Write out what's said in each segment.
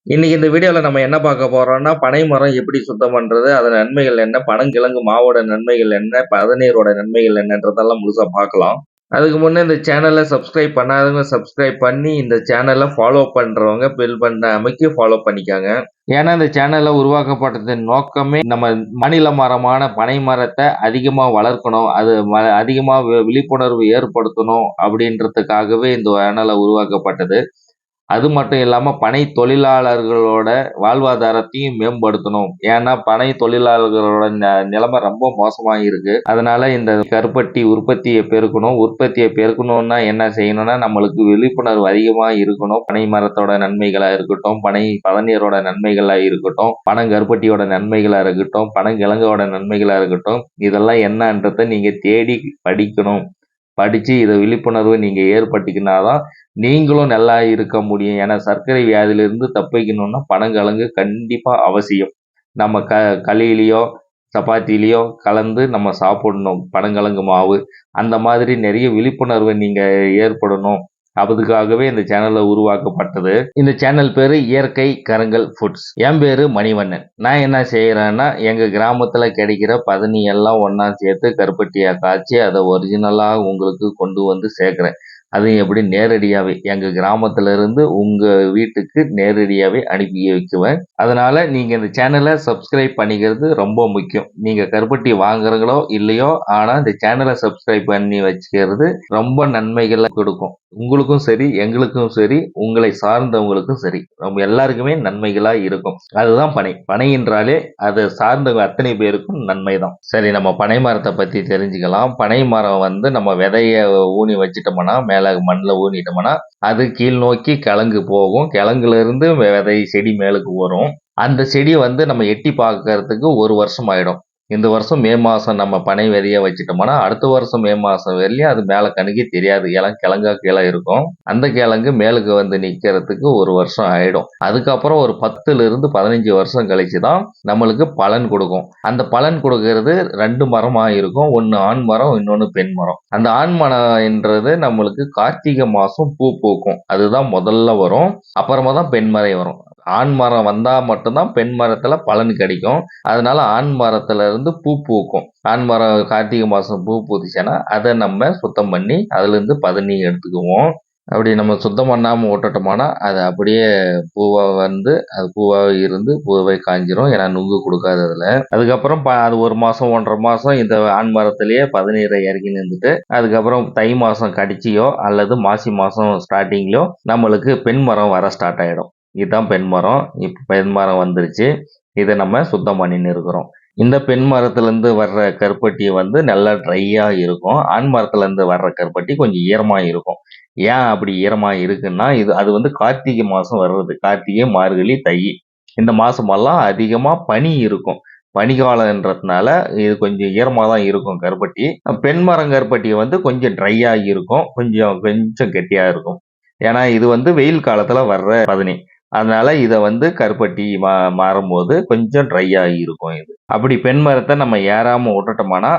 இன்னைக்கு இந்த வீடியோல நம்ம என்ன பார்க்க போறோம்னா, பனை மரம் எப்படி சுத்தம் பண்றது? அதன் நன்மைகள் என்ன? பனங்கிழங்கு மாவோட நன்மைகள் என்ன? பதநீரோட நன்மைகள் என்னன்றதெல்லாம் முழுசா பார்க்கலாம். அதுக்கு முன்ன இந்த சேனல சப்ஸ்கிரைப் பண்ணாதவங்க சப்ஸ்கிரைப் பண்ணி, இந்த சேனல ஃபாலோ பண்றவங்க பெல் பட்டன அமைக்கி ஃபாலோ பண்ணிக்கங்க. ஏன்னா, இந்த சேனல்ல உருவாக்கப்பட்டதின் நோக்கமே நம்ம மாநில மரமான பனை மரத்த அதிகமா வளர்க்கணும். அது அதிகமா விழிப்புணர்வு ஏற்படுத்தணும் அப்படின்றதுக்காகவே இந்த சேனல உருவாக்கப்பட்டது. அது மட்டும் இல்லாம பனை தொழிலாளர்களோட வாழ்வாதாரத்தையும் மேம்படுத்தணும். ஏன்னா, பனை தொழிலாளர்களோட நிலைமை ரொம்ப மோசமா இருக்கு. அதனால இந்த கருப்பட்டி உற்பத்திய பெருக்கணும். உற்பத்திய பெருக்கணும்னா என்ன செய்யணும்னா, நம்மளுக்கு விழிப்புணர்வு அதிகமா இருக்கணும். பனை மரத்தோட நன்மைகளா இருக்கட்டும், பனை பதநீரோட நன்மைகளா இருக்கட்டும், பனங்கருப்பட்டியோட நன்மைகளா இருக்கட்டும், பனங்கிழங்கோட நன்மைகளா இருக்கட்டும், இதெல்லாம் என்னன்றத நீங்க தேடி படிக்கணும். படிச்சு இத விழிப்புணர்வு நீங்க ஏற்படுத்திக்கினா தான் நீங்களும் நல்லா இருக்க முடியும். ஏன்னா சர்க்கரை வியாதியிலிருந்து தப்பிக்கணும்னா பனங்கிழங்கு கண்டிப்பா அவசியம். நம்ம களியிலயோ, சப்பாத்திலயோ கலந்து நம்ம சாப்பிடணும் பனங்கிழங்கு மாவு. அந்த மாதிரி நிறைய விழிப்புணர்வு நீங்க ஏற்படணும். அதுக்காகவே இந்த சேனல்ல உருவாக்கப்பட்டது. இந்த சேனல் பேரு இயற்கை கருங்கல் ஃபுட்ஸ். என் பேரு மணிவண்ணன். நான் என்ன செய்யறேன்னா, எங்க கிராமத்துல கிடைக்கிற பதனி எல்லாம் ஒண்ணா சேர்த்து கருப்பட்டியா காய்ச்சி அதை ஒரிஜினலா உங்களுக்கு கொண்டு வந்து சேர்க்கிறேன். அதுவும் எப்படி நேரடியாவே எங்க கிராமத்துல இருந்து உங்க வீட்டுக்கு நேரடியாவே அனுப்பி வைக்குவேன். அதனால நீங்க இந்த சேனலை சப்ஸ்கிரைப் பண்ணிக்கிறது ரொம்ப முக்கியம். நீங்க கருப்பட்டி வாங்குறீங்களோ இல்லையோ, ஆனா இந்த சேனலை சப்ஸ்கிரைப் பண்ணி வச்சுக்கிறது ரொம்ப நன்மைகளை கொடுக்கும். உங்களுக்கும் சரி, எங்களுக்கும் சரி, உங்களை சார்ந்தவங்களுக்கும் சரி, நம்ம எல்லாருக்குமே நன்மைகளா இருக்கும். அதுதான் பனை. பனை என்றாலே அதை சார்ந்த அத்தனை பேருக்கும் நன்மைதான். சரி, நம்ம பனை மரத்தை பத்தி தெரிஞ்சுக்கலாம். பனை மரம் வந்து நம்ம விதைய ஊனி வச்சிட்டோம்னா, மேல மண்ணில் ஊனிட்டோம்னா அது கீழ் நோக்கி கிழங்கு போகும். கிழங்குல இருந்து விதை செடி மேலுக்கு வரும். அந்த செடியை வந்து நம்ம எட்டி பார்க்கறதுக்கு 1 வருஷம் ஆயிடும். இந்த வருஷம் மே மாசம் நம்ம பனை விதைய வச்சிட்டோம்னா, அடுத்த வருஷம் மே மாசம் வரையும் அது மேல கணுக்கே தெரியாது. இளம் கிழங்கா கீழே இருக்கும். அந்த கிழங்கு மேலுக்கு வந்து நிக்கிறதுக்கு 1 வருஷம் ஆயிடும். அதுக்கப்புறம் ஒரு 10ல இருந்து 15 வருஷம் கழிச்சு தான் நம்மளுக்கு பலன் கொடுக்கும். அந்த பலன் கொடுக்கறது 2 மரமா இருக்கும். ஒன்னு ஆண் மரம், இன்னொன்னு பெண் மரம். அந்த ஆண் மரம் என்றது நம்மளுக்கு கார்த்திகை மாசம் பூ பூக்கும். அதுதான் முதல்ல வரும். அப்புறமா தான் பெண் மரம் வரும். ஆண் மரம் வந்தா மட்டும்தான் பெண் மரத்துல பலன் கிடைக்கும். அதனால ஆண் மரத்துல இருந்து பூ பூக்கும். ஆண் மரம் கார்த்திகை மாசம் பூ பூத்துச்சுன்னா அதை நம்ம சுத்தம் பண்ணி அதுல இருந்து பதனி எடுத்துக்குவோம். அப்படி நம்ம சுத்தம் பண்ணாம விட்டுட்டோம்னா அது அப்படியே பூவா வந்து அது பூவாவே இருந்து பூவே காஞ்சிரும். ஏன்னா நுங்கு கொடுக்காது அதுல. அதுக்கப்புறம் அது 1 மாசம் 1.5 மாசம் இந்த ஆண் மரத்திலேயே பதநீரை இறக்கி நின்றுட்டு அதுக்கப்புறம் தை மாசம் கடிச்சியோ அல்லது மாசி மாசம் ஸ்டார்டிங்லயோ நம்மளுக்கு பெண் மரம் வர ஸ்டார்ட் ஆயிடும். இதுதான் பெண் மரம். இப்போ பெண் மரம் வந்துருச்சு. இதை நம்ம சுத்தம் பண்ணின்னு இருக்கிறோம். இந்த பெண் மரத்துலேருந்து வர்ற கருப்பட்டி வந்து நல்லா ட்ரையா இருக்கும். ஆண் மரத்துலேருந்து வர்ற கருப்பட்டி கொஞ்சம் ஈரமா இருக்கும். ஏன் அப்படி ஈரமா இருக்குன்னா, அது வந்து கார்த்திகை மாசம் வர்றது. கார்த்திகை, மார்கழி, தை இந்த மாசமெல்லாம் அதிகமா பனி இருக்கும். பனிக்காலம்ன்றதுனால இது கொஞ்சம் ஈரமா தான் இருக்கும் கருப்பட்டி. பெண் மரம் கருப்பட்டி வந்து கொஞ்சம் ட்ரையா இருக்கும். கொஞ்சம் கொஞ்சம் கெட்டியா இருக்கும். ஏன்னா இது வந்து வெயில் காலத்துல வர்ற பதனி. அதனால இத வந்து கருப்பட்டி மாறும்போது கொஞ்சம் ட்ரையா இருக்கும் இது. அப்படி பெண் மரத்த நம்ம ஏறாம விட்டுட்டோம்னா,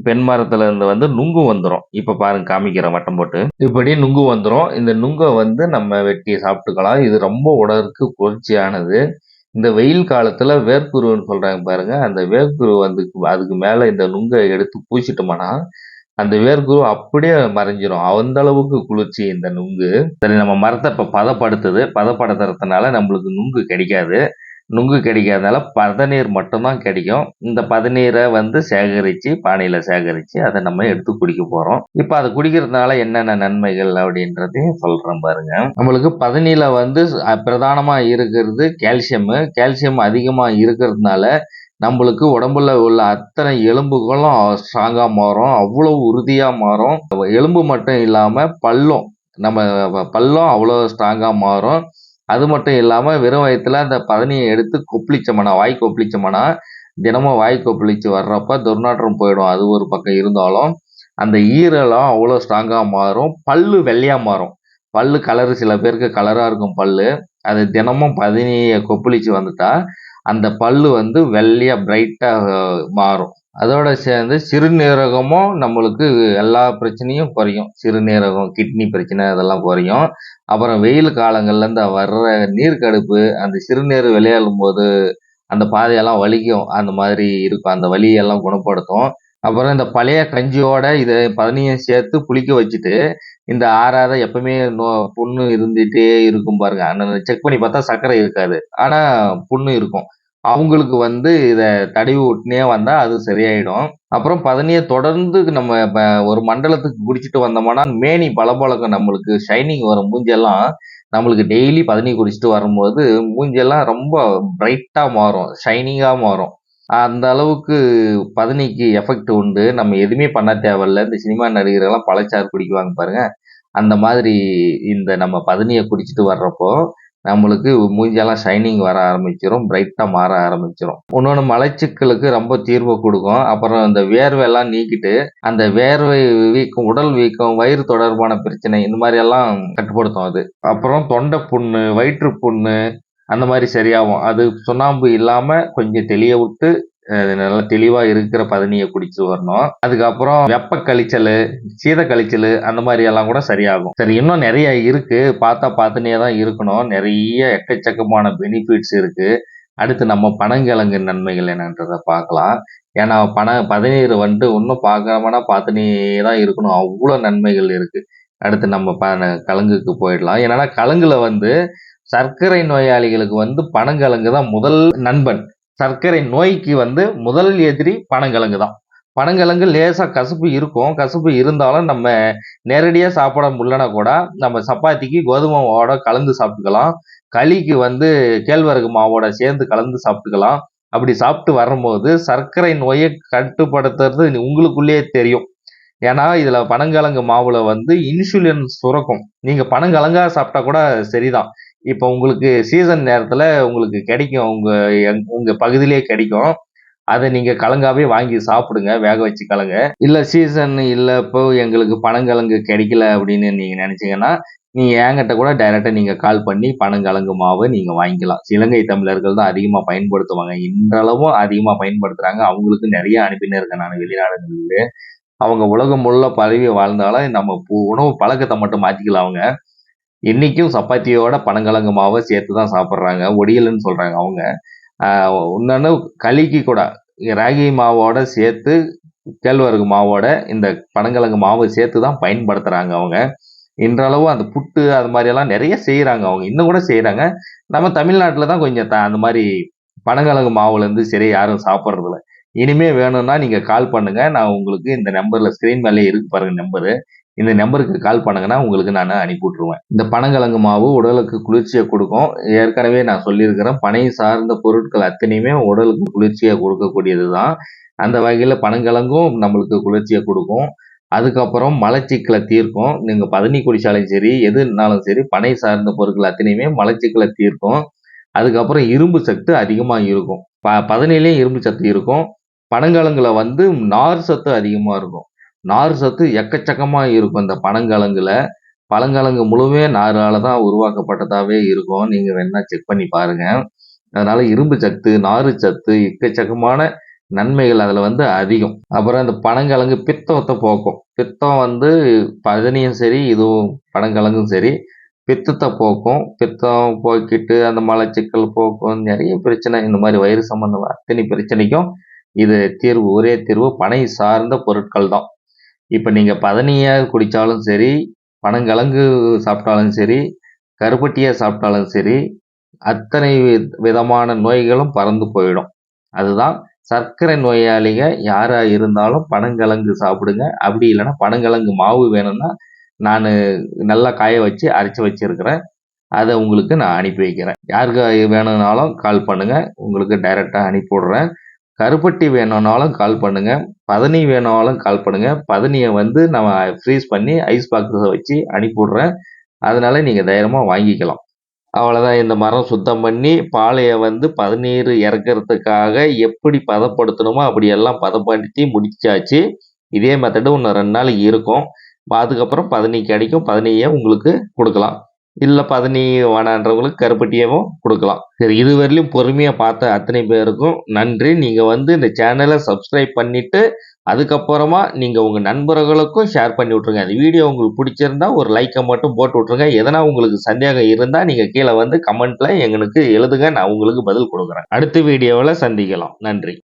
பெண் மரத்துல இருந்து வந்து நுங்கு வந்துரும். இப்ப பாருங்க காமிக்கிறேன் வட்டம் போட்டு. இப்படி நுங்கு வந்துரும். இந்த நுங்க வந்து நம்ம வெட்டி சாப்பிட்டுக்கலாம். இது ரொம்ப உடலுக்கு குளிர்ச்சியானது. இந்த வெயில் காலத்துல வேர்க்குருவுன்னு சொல்றாங்க பாருங்க. அந்த வேர்க்குரு வந்து அதுக்கு மேல இந்த நுங்க எடுத்து பூசிட்டோம்னா, அந்த வேர்க்குரு அப்படியே மறைஞ்சிரும். அந்த அளவுக்கு குளிர்ச்சி இந்த நுங்கு. சரி, நம்ம மரத்த இப்ப பதப்படுத்துறதுனால நம்மளுக்கு நுங்கு கிடைக்காது. நுங்கு கிடைக்காதனால பதநீர் மட்டும் தான் கிடைக்கும். இந்த பதநீரை வந்து சேகரிச்சு, பானையில சேகரிச்சு அத நம்ம எடுத்து குடிக்க போறோம். இப்ப அத குடிக்கிறதுனால என்னென்ன நன்மைகள் அப்படின்றதையும் சொல்றேன் பாருங்க. நம்மளுக்கு பதனியில வந்து பிரதானமா இருக்கிறது கால்சியமு. கால்சியம் அதிகமா இருக்கிறதுனால நம்மளுக்கு உடம்புல உள்ள அத்தனை எலும்புகளும் ஸ்ட்ராங்கா மாறும். அவ்வளவு உறுதியா மாறும். எலும்பு மட்டும் இல்லாம பல்லும் அவ்வளோ ஸ்ட்ராங்கா மாறும். அது மட்டும் இல்லாம வெறும் வயித்துல அந்த பதனியை எடுத்து கொப்பளிச்சோம்னா, வாய் கொப்பளிச்சோம்னா, தினமும் வாய் கொப்பளிச்சு வர்றப்ப துர்நாற்றம் போயிடும். அது ஒரு பக்கம் இருந்தாலும், அந்த ஈரலும் அவ்வளோ ஸ்ட்ராங்கா மாறும். பல்லு வெள்ளையா மாறும். பல்லு கலரு சில பேருக்கு கலரா இருக்கும் பல்லு. அது தினமும் பதனியை கொப்பளிச்சு வந்துட்டா அந்த பல்லு வந்து வெள்ளையா பிரைட்டா மாறும். அதோட சேர்ந்து சிறுநீரகமும் நம்மளுக்கு எல்லா பிரச்சனையும் குறையும். சிறுநீரகம், கிட்னி பிரச்சனை அதெல்லாம் குறையும். அப்புறம் வெயில் காலங்கள்ல இந்த வர்ற நீர்க்கடுப்பு, அந்த சிறுநீர் விளையாடும்போது அந்த பாதையெல்லாம் வலிக்கும். அந்த மாதிரி இருக்கும். அந்த வலியெல்லாம் குணப்படுத்தும். அப்புறம் இந்த பழைய கஞ்சியோட இத பதனியும் சேர்த்து புளிக்க வச்சுட்டு, இந்த ஆறாத எப்பவுமே புண்ணு இருந்துட்டே இருக்கும் பாருங்க. அந்த செக் பண்ணி பார்த்தா சர்க்கரை இருக்காது. ஆனா புண்ணு இருக்கும். அவங்களுக்கு வந்து இத தடவி விட்டுனே வந்தா அது சரியாயிடும். அப்புறம் பதனிய தொடர்ந்து நம்ம ஒரு மண்டலத்துக்கு குடிச்சிட்டு வந்தோம்னா, மேனி பளபளக்கும் நம்மளுக்கு ஷைனிங் வரும். மூஞ்செல்லாம் நம்மளுக்கு டெய்லி பதனி குடிச்சிட்டு வரும்போது, மூஞ்செல்லாம் ரொம்ப பிரைட்டா மாறும். ஷைனிங்கா மாறும். அந்த அளவுக்கு பதனிக்கு எஃபெக்ட் உண்டு. நம்ம எதுவுமே பண்ண தேவையில்ல. இந்த சினிமா நடிகர்கள்லாம் பழச்சாறு குடிக்குவாங்க பாருங்க. அந்த மாதிரி இந்த நம்ம பதனிய குடிச்சிட்டு வர்றப்போ, நம்மளுக்கு மூஞ்செல்லாம் ஷைனிங் வர ஆரம்பிச்சுரும். பிரைட்டா மாற ஆரம்பிச்சுரும். இன்னொன்னு மலச்சிக்கலுக்கு ரொம்ப தீர்வு குடுக்கும். அப்புறம் இந்த வேர்வையெல்லாம் நீக்கிட்டு, அந்த வேர்வை வீக்கம், உடல் வீக்கம், வயிறு தொடர்பான பிரச்சனை இந்த மாரியெல்லாம் கட்டுப்படுத்தும் அது. அப்புறம் தொண்டை புண்ணு, வயிற்று புண்ணு அந்த மாரி சரியாகும். அது சுண்ணாம்பு இல்லாம கொஞ்சம் தெளிய விட்டு, நல்லா தெளிவா இருக்கிற பதனிய குடிச்சு வரணும். அதுக்கப்புறம் வெப்ப கழிச்சலு, சீத கழிச்சலு அந்த மாரி எல்லாம் கூட சரியாகும். சரி இன்னும் நெறைய இருக்கு. பார்த்தா பார்த்துன்னே தான் இருக்கணும். நெறைய எக்கச்சக்கமான பெனிஃபிட்ஸ் இருக்கு. அடுத்து நம்ம பனங்கிழங்கு நன்மைகள் என்னன்றத பார்க்கலாம். ஏன்னா பதநீர் வந்துட்டு இன்னும் பார்க்காமனா பார்த்துன்னே தான் இருக்கணும். அவ்ளோ நன்மைகள் இருக்கு. அடுத்து நம்ம கழங்குக்கு போயிடலாம். என்னன்னா கழங்குல வந்து சர்க்கரை நோயாளிகளுக்கு வந்து பனங்கிழங்கு தான் முதல் நண்பன். சர்க்கரை நோய்க்கு வந்து முதல் எதிரி பனங்கிழங்கு தான். பனங்கிழங்கு லேசா கசப்பு இருக்கும். கசப்பு இருந்தாலும் நம்ம நேரடியா சாப்பிட முடியலனா கூட, நம்ம சப்பாத்திக்கு கோதுமை மாவோட கலந்து சாப்பிட்டுக்கலாம். களிக்கு வந்து கேழ்வரகு மாவோட சேர்ந்து கலந்து சாப்பிட்டுக்கலாம். அப்படி சாப்பிட்டு வரும்போது, சர்க்கரை நோய கட்டுப்படுத்துறது உங்களுக்குள்ளேயே தெரியும். ஏன்னா, இதுல பனங்கிழங்கு மாவுல வந்து இன்சுலின் சுரக்கும். நீங்க பனங்கிழங்கா சாப்பிட்டா கூட சரிதான். இப்ப உங்களுக்கு சீசன் நேரத்துல உங்களுக்கு கிடைக்கும். உங்க பகுதியிலேயே கிடைக்கும். அத நீங்க கலங்காவே வாங்கி சாப்பிடுங்க. வேக வச்சு கலங்க. இல்ல சீசன் இல்ல இப்போ எங்களுக்கு பனங்கிழங்கு கிடைக்கல அப்படின்னு நீங்க நினைச்சீங்கன்னா, நீங்க என்கிட்ட கூட டைரக்ட்டா நீங்க கால் பண்ணி பனங்கிழங்கு மாவ நீங்க வாங்கிக்கலாம். இலங்கை தமிழர்கள் தான் அதிகமா பயன்படுத்துவாங்க. இன்றளவும் அதிகமா பயன்படுத்துறாங்க. அவங்களுக்கு நெறைய அனுப்பினே இருக்கேன் நானு வெளிநாடுகள்ல. அவங்க உலகம் முழுல பரவி வாழ்ந்தாலும் நம்ம உணவு பழக்கத்த மட்டும் மாத்திக்கல அவங்க. இன்னைக்கும் சப்பாத்தியோட பனங்கிழங்கு மாவ சேர்த்து தான் சாப்பிடுறாங்க. ஒடியல்ன்னு சொல்றாங்க அவங்க. ஆ இன்னொன்னு களிக்கு கூட ராகி மாவோட சேர்த்து கேழ்வரகு மாவோட இந்த பனங்கிழங்கு மாவு சேர்த்து தான் பயன்படுத்துறாங்க அவங்க. இன்றளவும் அந்த புட்டு அது மாரியெல்லாம் நெறைய செய்றாங்க அவங்க. இன்னும் கூட செய்றாங்க. நம்ம தமிழ்நாட்டுல தான் கொஞ்சம் அந்த மாரி பனங்கிழங்கு மாவுலேருந்து சரியா யாரும் சாப்பிடுறதில்ல. இனிமே வேணும்னா நீங்க கால் பண்ணுங்க. நான் உங்களுக்கு இந்த நம்பர்ல ஸ்க்ரீன் மேலயே இருக்கு பாருங்க நம்பரு. இந்த நம்பருக்கு கால் பண்ணுங்கன்னா, உங்களுக்கு நானு அனுப்பி விட்டுருவேன். இந்த பனங்கிழங்கு மாவு உடலுக்கு குளிர்ச்சிய குடுக்கும். ஏற்கனவே நான் சொல்லியிருக்கிறேன். பனை சார்ந்த பொருட்கள் அத்தனையுமே உடலுக்கு குளிர்ச்சிய குடுக்கக்கூடியது தான். அந்த வகையில பனங்கிழங்கும் நம்மளுக்கு குளிர்ச்சிய குடுக்கும். அதுக்கப்புறம் மலச்சிக்கல தீர்க்கும். நீங்க பதனி குடிச்சாலும் சரி, எதுனாலும் சரி, பனை சார்ந்த பொருட்கள் அத்தனையுமே மலச்சிக்கல தீர்க்கும். அதுக்கப்புறம் இரும்பு சத்து அதிகமா இருக்கும். பதனியிலயும் இரும்பு சத்து இருக்கும். பனங்கிழங்குல வந்து நார் சத்து அதிகமா இருக்கும். நார் சத்து எக்கச்சக்கமா இருக்கும் இந்த பனங்கிழங்குல. பனங்கிழங்கு முழுவே நாரால தான் உருவாக்கப்பட்டதாவே இருக்கும். நீங்க வேணா செக் பண்ணி பாருங்க. அதனால இரும்பு சத்து, நாரு சத்து எக்கச்சக்கமான நன்மைகள் அதுல வந்து அதிகம். அப்புறம் இந்த பனங்கிழங்கு பித்தத்த போக்கும். பித்தம் வந்து பதனியும் சரி, இதுவும் பனங்கிழங்கும் சரி, பித்தத்த போக்கும். பித்தம் போக்கிட்டு அந்த மலச்சிக்கல் போக்கும். நெறைய பிரச்சனை இந்த மாரி வயிறு சம்மந்தமா அத்தனை பிரச்சனைக்கும் இது தீர்வு. ஒரே தீர்வு பனை சார்ந்த பொருட்கள் தான். இப்ப நீங்க பதனியா குடிச்சாலும் சரி, பனங்கிழங்கு சாப்பிட்டாலும் சரி, கருப்பட்டியா சாப்பிட்டாலும் சரி, அத்தனை விதமான நோய்களும் பறந்து போயிடும். அதுதான் சர்க்கரை நோயாளிங்க யாரா இருந்தாலும் பனங்கிழங்கு சாப்பிடுங்க. அப்படி இல்லன்னா பனங்கிழங்கு மாவு வேணும்னா, நானு நல்லா காய வச்சு அரைச்சு வச்சிருக்கிறேன். அத உங்களுக்கு நான் அனுப்பி வைக்கிறேன். யாருக்கு வேணும்னாலும் கால் பண்ணுங்க. உங்களுக்கு டைரக்ட்டா அனுப்பி விடுறேன். கருப்பட்டி வேணும்னாலும் கால் பண்ணுங்க. பதனி வேணும்னாலும் கால் பண்ணுங்க. பதனிய வந்து நம்ம ஃப்ரீஸ் பண்ணி ஐஸ் பாக்ஸ்ல வச்சு அனுப்பி விடுறேன். அதனால நீங்க தைரியமா வாங்கிக்கலாம். அவ்வளோதான் இந்த மரம் சுத்தம் பண்ணி, பாளைய வந்து பதநீர் இறக்கிறதுக்காக எப்படி பதப்படுத்தணுமோ அப்படியெல்லாம் பதப்படுத்தி முடிச்சாச்சு. இதே மெத்தடு இன்னும் 2 நாளைக்கு இருக்கும். அதுக்கப்புறம் பதனி கிடைக்கும். பதனிய உங்களுக்கு குடுக்கலாம். இல்ல பதனி வேணான்றவங்களுக்கு கருப்பட்டியாவும் குடுக்கலாம். சரி இதுவரையிலும் பொறுமையா பார்த்த அத்தனை பேருக்கும் நன்றி. நீங்க வந்து இந்த சேனல சப்ஸ்கிரைப் பண்ணிட்டு, அதுக்கப்புறமா நீங்க உங்க நண்பர்களுக்கும் ஷேர் பண்ணி விட்டுருங்க. அந்த வீடியோ உங்களுக்கு பிடிச்சிருந்தா ஒரு லைக்க மட்டும் போட்டு விட்டுருங்க. எதனா உங்களுக்கு சந்தேகம் இருந்தா நீங்க கீழ வந்து கமெண்ட்ல எங்களுக்கு எழுதுங்க. நான் உங்களுக்கு பதில் குடுக்குறேன். அடுத்த வீடியோவுல சந்திக்கலாம். நன்றி.